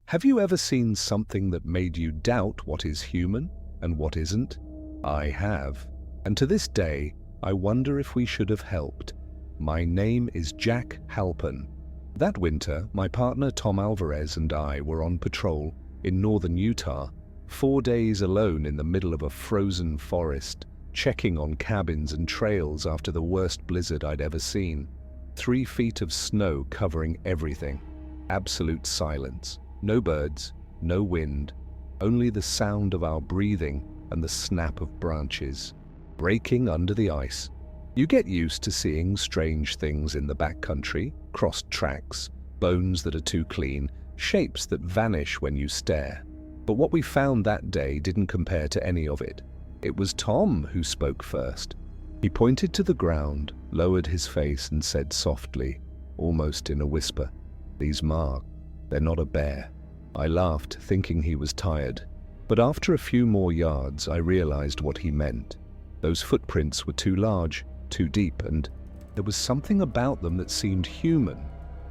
Have you ever seen something that made you doubt what is human and what isn't? I have. And to this day, I wonder if we should have helped. My name is Jack Halpin. That winter, my partner Tom Alvarez and I were on patrol in northern Utah, 4 days alone in the middle of a frozen forest, checking on cabins and trails after the worst blizzard I'd ever seen. 3 feet of snow covering everything. Absolute silence. No birds, no wind, only the sound of our breathing and the snap of branches breaking under the ice. You get used to seeing strange things in the backcountry, crossed tracks, bones that are too clean, shapes that vanish when you stare. But what we found that day didn't compare to any of it. It was Tom who spoke first. He pointed to the ground, lowered his face and said softly, almost in a whisper, "These marks, they're not a bear." I laughed, thinking he was tired. But after a few more yards, I realized what he meant. Those footprints were too large, too deep, and there was something about them that seemed human.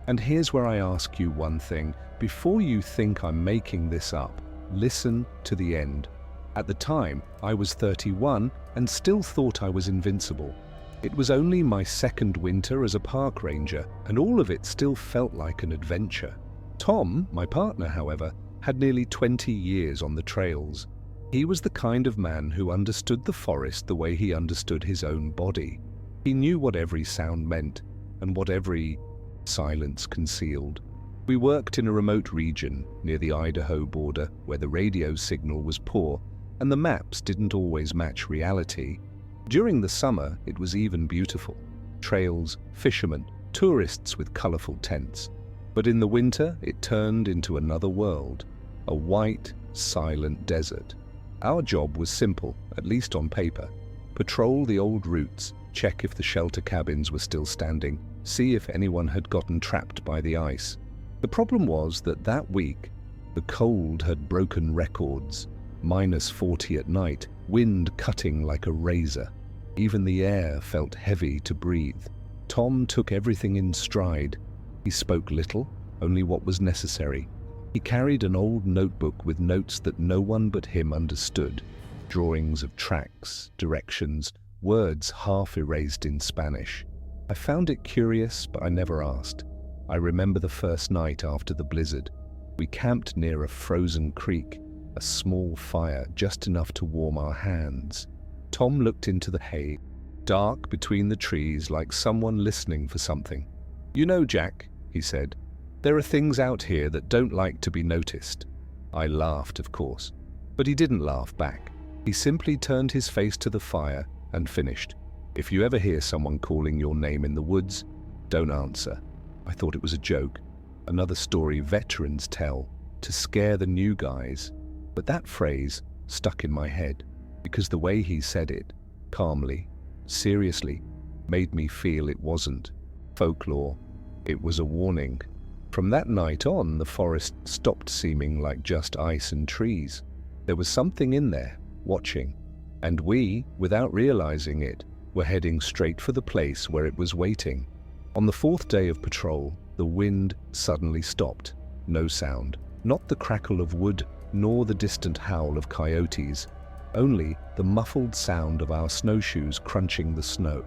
And here's where I ask you one thing. Before you think I'm making this up, listen to the end. At the time, I was 31 and still thought I was invincible. It was only my second winter as a park ranger, and all of it still felt like an adventure. Tom, my partner, however, had nearly 20 years on the trails. He was the kind of man who understood the forest the way he understood his own body. He knew what every sound meant and what every silence concealed. We worked in a remote region near the Idaho border where the radio signal was poor and the maps didn't always match reality. During the summer, it was even beautiful. Trails, fishermen, tourists with colorful tents. But in the winter, it turned into another world, a white, silent desert. Our job was simple, at least on paper. Patrol the old routes, check if the shelter cabins were still standing, see if anyone had gotten trapped by the ice. The problem was that week, the cold had broken records. -40 at night, wind cutting like a razor. Even the air felt heavy to breathe. Tom took everything in stride. He spoke little, only what was necessary. He carried an old notebook with notes that no one but him understood. Drawings of tracks, directions, words half erased in Spanish. I found it curious, but I never asked. I remember the first night after the blizzard. We camped near a frozen creek, a small fire just enough to warm our hands. Tom looked into the hay, dark between the trees like someone listening for something. "You know, Jack," he said, "there are things out here that don't like to be noticed." I laughed, of course, but he didn't laugh back. He simply turned his face to the fire and finished. "If you ever hear someone calling your name in the woods, don't answer." I thought it was a joke, another story veterans tell to scare the new guys. But that phrase stuck in my head because the way he said it, calmly, seriously, made me feel it wasn't folklore. It was a warning. From that night on, the forest stopped seeming like just ice and trees. There was something in there, watching. And we, without realizing it, were heading straight for the place where it was waiting. On the 4th day of patrol, the wind suddenly stopped. No sound. Not the crackle of wood, nor the distant howl of coyotes. Only the muffled sound of our snowshoes crunching the snow.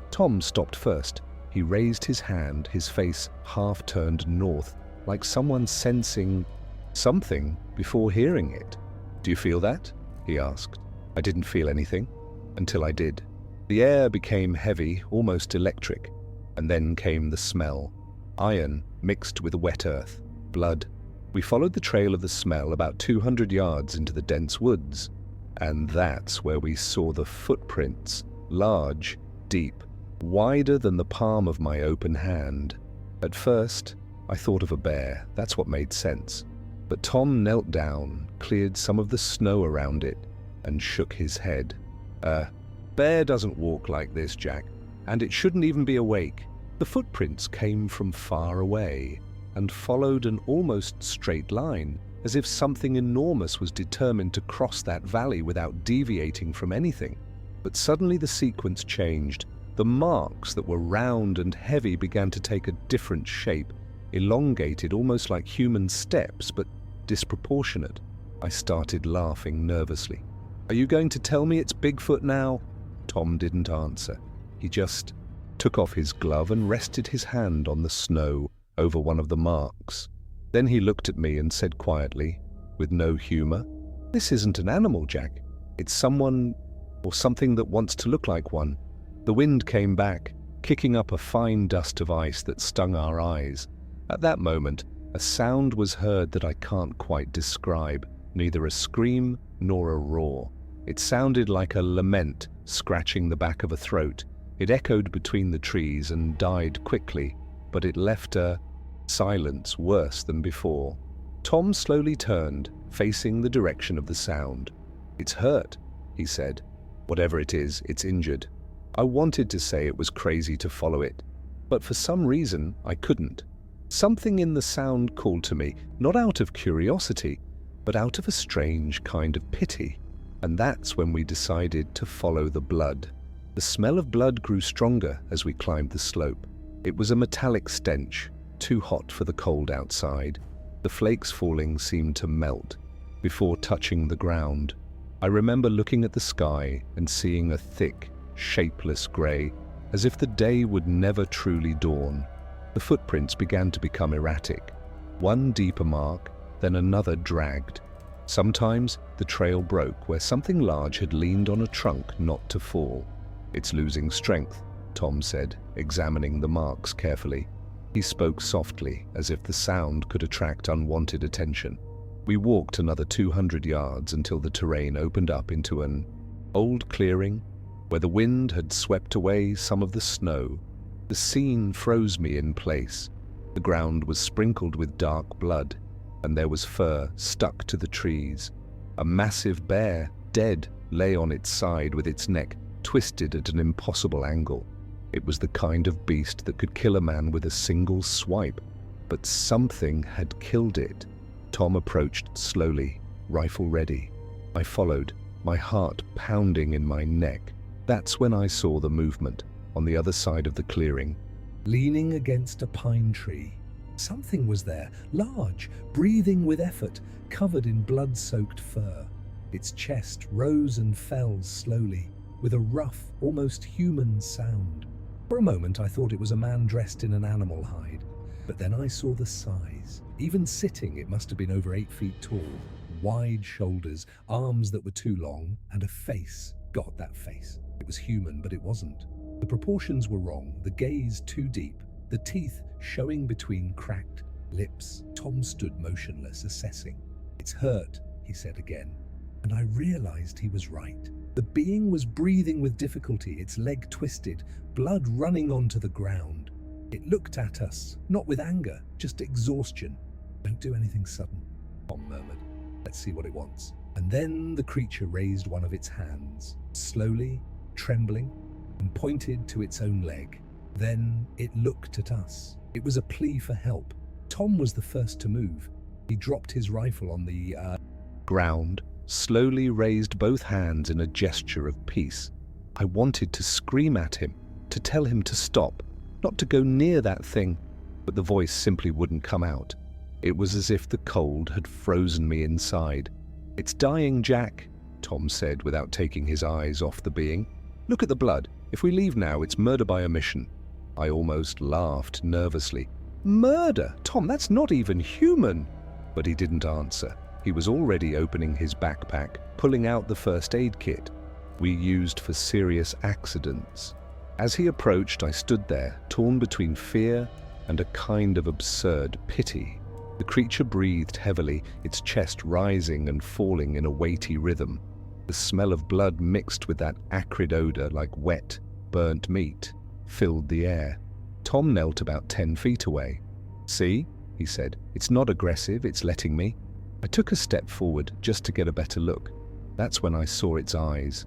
Tom stopped first. He raised his hand, his face half turned north, like someone sensing something before hearing it. "Do you feel that?" he asked. I didn't feel anything, until I did. The air became heavy, almost electric, and then came the smell. Iron mixed with wet earth, blood. We followed the trail of the smell about 200 yards into the dense woods, and that's where we saw the footprints, large, deep, wider than the palm of my open hand. At first, I thought of a bear. That's what made sense. But Tom knelt down, cleared some of the snow around it, and shook his head. Bear doesn't walk like this, Jack, and it shouldn't even be awake." The footprints came from far away and followed an almost straight line, as if something enormous was determined to cross that valley without deviating from anything. But suddenly the sequence changed. The marks that were round and heavy began to take a different shape, elongated almost like human steps, but disproportionate. I started laughing nervously. "Are you going to tell me it's Bigfoot now?" Tom didn't answer. He just took off his glove and rested his hand on the snow over one of the marks. Then he looked at me and said quietly, with no humor, "This isn't an animal, Jack. It's someone or something that wants to look like one." The wind came back, kicking up a fine dust of ice that stung our eyes. At that moment, a sound was heard that I can't quite describe, neither a scream nor a roar. It sounded like a lament scratching the back of a throat. It echoed between the trees and died quickly, but it left a silence worse than before. Tom slowly turned, facing the direction of the sound. "It's hurt," he said. "Whatever it is, it's injured." I wanted to say it was crazy to follow it, but for some reason I couldn't. Something in the sound called to me, not out of curiosity, but out of a strange kind of pity. And that's when we decided to follow the blood. The smell of blood grew stronger as we climbed the slope. It was a metallic stench, too hot for the cold outside. The flakes falling seemed to melt before touching the ground. I remember looking at the sky and seeing a thick, shapeless grey, as if the day would never truly dawn. The footprints began to become erratic. One deeper mark, then another dragged. Sometimes the trail broke where something large had leaned on a trunk not to fall. "It's losing strength," Tom said, examining the marks carefully. He spoke softly, as if the sound could attract unwanted attention. We walked another 200 yards until the terrain opened up into an old clearing where the wind had swept away some of the snow. The scene froze me in place. The ground was sprinkled with dark blood, and there was fur stuck to the trees. A massive bear, dead, lay on its side with its neck twisted at an impossible angle. It was the kind of beast that could kill a man with a single swipe, but something had killed it. Tom approached slowly, rifle ready. I followed, my heart pounding in my neck. That's when I saw the movement on the other side of the clearing. Leaning against a pine tree, something was there, large, breathing with effort, covered in blood-soaked fur. Its chest rose and fell slowly, with a rough, almost human sound. For a moment I thought it was a man dressed in an animal hide, but then I saw the size. Even sitting, it must have been over 8 feet tall. Wide shoulders, arms that were too long, and a face. God, that face. It was human, but it wasn't. The proportions were wrong, the gaze too deep, the teeth showing between cracked lips. Tom stood motionless, assessing. "It's hurt," he said again, and I realized he was right. The being was breathing with difficulty, its leg twisted, blood running onto the ground. It looked at us, not with anger, just exhaustion. "Don't do anything sudden," Tom murmured. "Let's see what it wants." And then the creature raised one of its hands, slowly, trembling, and pointed to its own leg. Then it looked at us. It was a plea for help. Tom was the first to move. He dropped his rifle on the ground, slowly raised both hands in a gesture of peace. I wanted to scream at him, to tell him to stop, not to go near that thing, but the voice simply wouldn't come out. It was as if the cold had frozen me inside. "It's dying, Jack," Tom said without taking his eyes off the being. "Look at the blood. If we leave now, it's murder by omission." I almost laughed nervously. "Murder? Tom, that's not even human." But he didn't answer. He was already opening his backpack, pulling out the first aid kit we used for serious accidents. As he approached, I stood there, torn between fear and a kind of absurd pity. The creature breathed heavily, its chest rising and falling in a weighty rhythm. The smell of blood mixed with that acrid odor like wet, burnt meat filled the air. Tom knelt about 10 feet away. "See," he said, "it's not aggressive, it's letting me." I took a step forward just to get a better look. That's when I saw its eyes,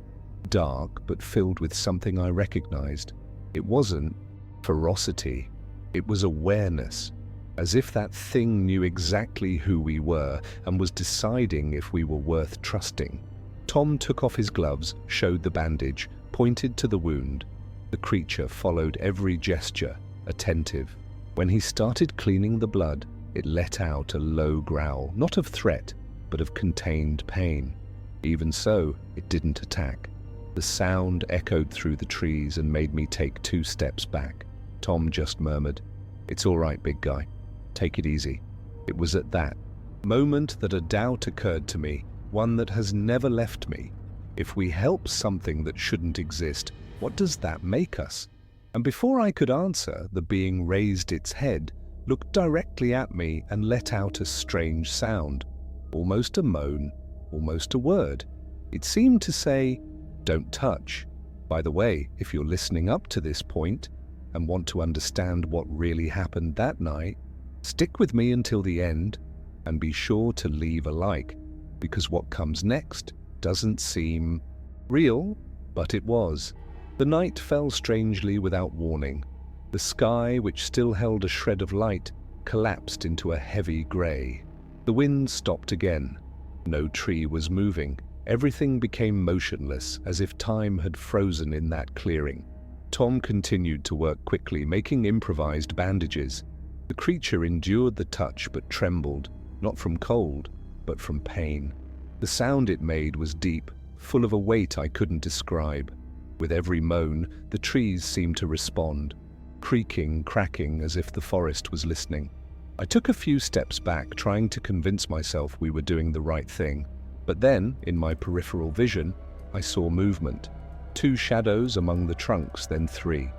dark but filled with something I recognized. It wasn't ferocity, it was awareness, as if that thing knew exactly who we were and was deciding if we were worth trusting. Tom took off his gloves, showed the bandage, pointed to the wound. The creature followed every gesture, attentive. When he started cleaning the blood, It let out a low growl, not of threat, but of contained pain. Even so, it didn't attack. The sound echoed through the trees and made me take 2 steps back. Tom just murmured, "It's all right, big guy. Take it easy." It was at that moment that a doubt occurred to me, one that has never left me. If we help something that shouldn't exist, what does that make us? And before I could answer, the being raised its head, looked directly at me and let out a strange sound, almost a moan, almost a word. It seemed to say, "Don't touch." By the way, if you're listening up to this point and want to understand what really happened that night, stick with me until the end and be sure to leave a like, because what comes next doesn't seem real, but it was. The night fell strangely without warning. The sky, which still held a shred of light, collapsed into a heavy grey. The wind stopped again. No tree was moving. Everything became motionless, as if time had frozen in that clearing. Tom continued to work quickly, making improvised bandages. The creature endured the touch but trembled, not from cold, but from pain. The sound it made was deep, full of a weight I couldn't describe. With every moan, the trees seemed to respond, creaking, cracking, as if the forest was listening. I took a few steps back, trying to convince myself we were doing the right thing. But then, in my peripheral vision, I saw movement. 2 shadows among the trunks, then 3.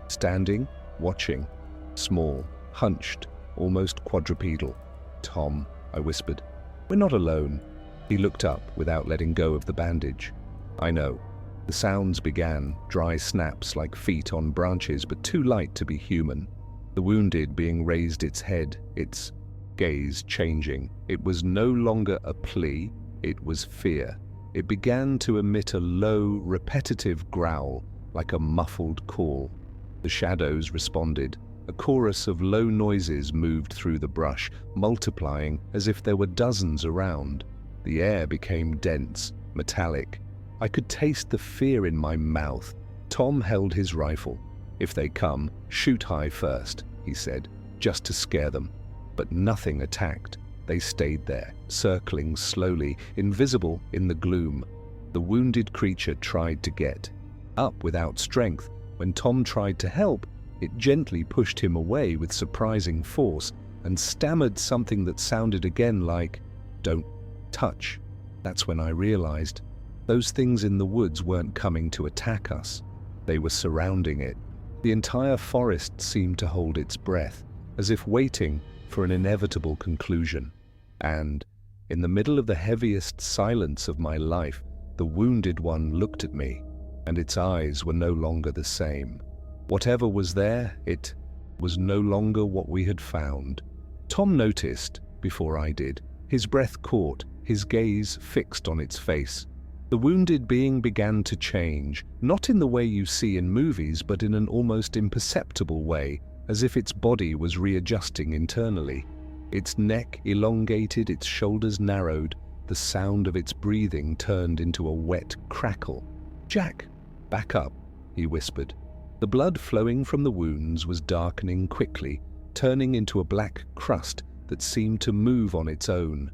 Standing, watching, small, hunched, almost quadrupedal. "Tom," I whispered, "we're not alone." He looked up without letting go of the bandage. "I know." The sounds began, dry snaps like feet on branches, but too light to be human. The wounded being raised its head, its gaze changing. It was no longer a plea, it was fear. It began to emit a low, repetitive growl, like a muffled call. The shadows responded. A chorus of low noises moved through the brush, multiplying as if there were dozens around. The air became dense, metallic. I could taste the fear in my mouth. Tom held his rifle. "If they come, shoot high first," he said, "just to scare them." But nothing attacked. They stayed there, circling slowly, invisible in the gloom. The wounded creature tried to get up without strength. When Tom tried to help, it gently pushed him away with surprising force and stammered something that sounded again like, "Don't touch." That's when I realized those things in the woods weren't coming to attack us. They were surrounding it. The entire forest seemed to hold its breath, as if waiting for an inevitable conclusion. And, in the middle of the heaviest silence of my life, the wounded one looked at me, and its eyes were no longer the same. Whatever was there, it was no longer what we had found. Tom noticed, before I did. His breath caught, his gaze fixed on its face. The wounded being began to change, not in the way you see in movies, but in an almost imperceptible way, as if its body was readjusting internally. Its neck elongated, its shoulders narrowed, the sound of its breathing turned into a wet crackle. "Jack, back up," he whispered. The blood flowing from the wounds was darkening quickly, turning into a black crust that seemed to move on its own.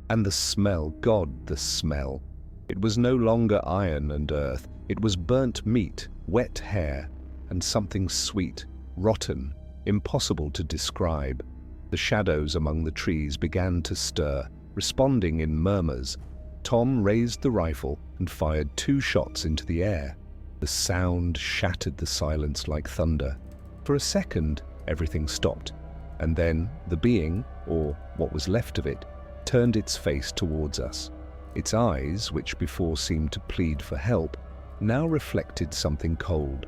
And the smell, God, the smell. It was no longer iron and earth. It was burnt meat, wet hair, and something sweet, rotten, impossible to describe. The shadows among the trees began to stir, responding in murmurs. Tom raised the rifle and fired 2 shots into the air. The sound shattered the silence like thunder. For a second, everything stopped, and then the being, or what was left of it, turned its face towards us. Its eyes, which before seemed to plead for help, now reflected something cold.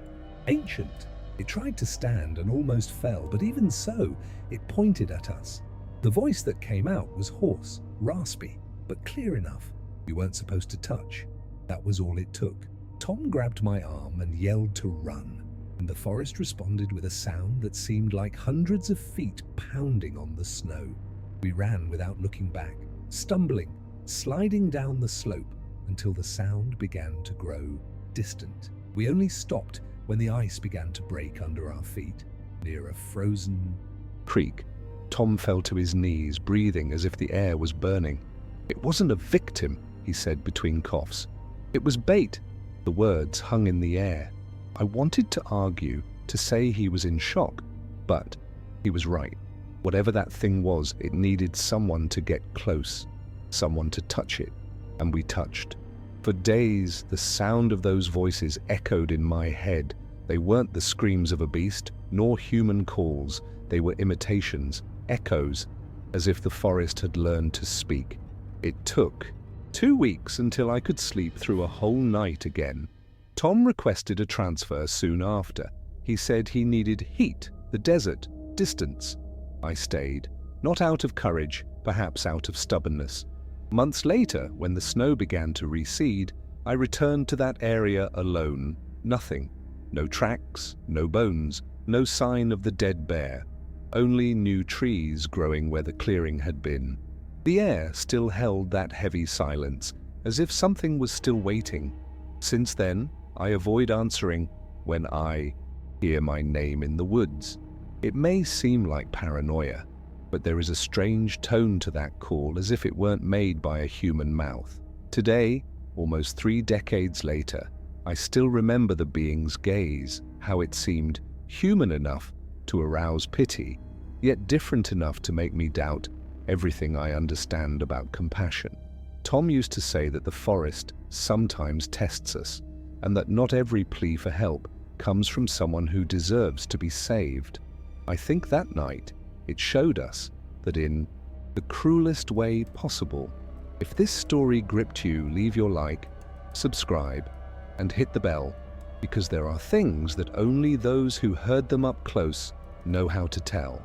Ancient. It tried to stand and almost fell, but even so, it pointed at us. The voice that came out was hoarse, raspy, but clear enough. We weren't supposed to touch. That was all it took. Tom grabbed my arm and yelled to run, and the forest responded with a sound that seemed like hundreds of feet pounding on the snow. We ran without looking back, stumbling, sliding down the slope until the sound began to grow distant. We only stopped when the ice began to break under our feet, near a frozen Creek. Tom fell to his knees, breathing as if the air was burning. "It wasn't a victim," he said between coughs. "It was bait." The words hung in the air. I wanted to argue, to say he was in shock, but he was right. Whatever that thing was, it needed someone to get close, someone to touch it, and we touched. For days, the sound of those voices echoed in my head. They weren't the screams of a beast, nor human calls. They were imitations, echoes, as if the forest had learned to speak. It took 2 weeks until I could sleep through a whole night again. Tom requested a transfer soon after. He said he needed heat, the desert, distance. I stayed, not out of courage, perhaps out of stubbornness. Months later, when the snow began to recede, I returned to that area alone. Nothing. No tracks, no bones, no sign of the dead bear. Only new trees growing where the clearing had been. The air still held that heavy silence, as if something was still waiting. Since then, I avoid answering when I hear my name in the woods. It may seem like paranoia, but there is a strange tone to that call, as if it weren't made by a human mouth. Today, almost 3 decades later, I still remember the being's gaze, how it seemed human enough to arouse pity, yet different enough to make me doubt everything I understand about compassion. Tom used to say that the forest sometimes tests us, and that not every plea for help comes from someone who deserves to be saved. I think that night it showed us that in the cruelest way possible. If this story gripped you, leave your like, subscribe, and hit the bell, because there are things that only those who heard them up close know how to tell.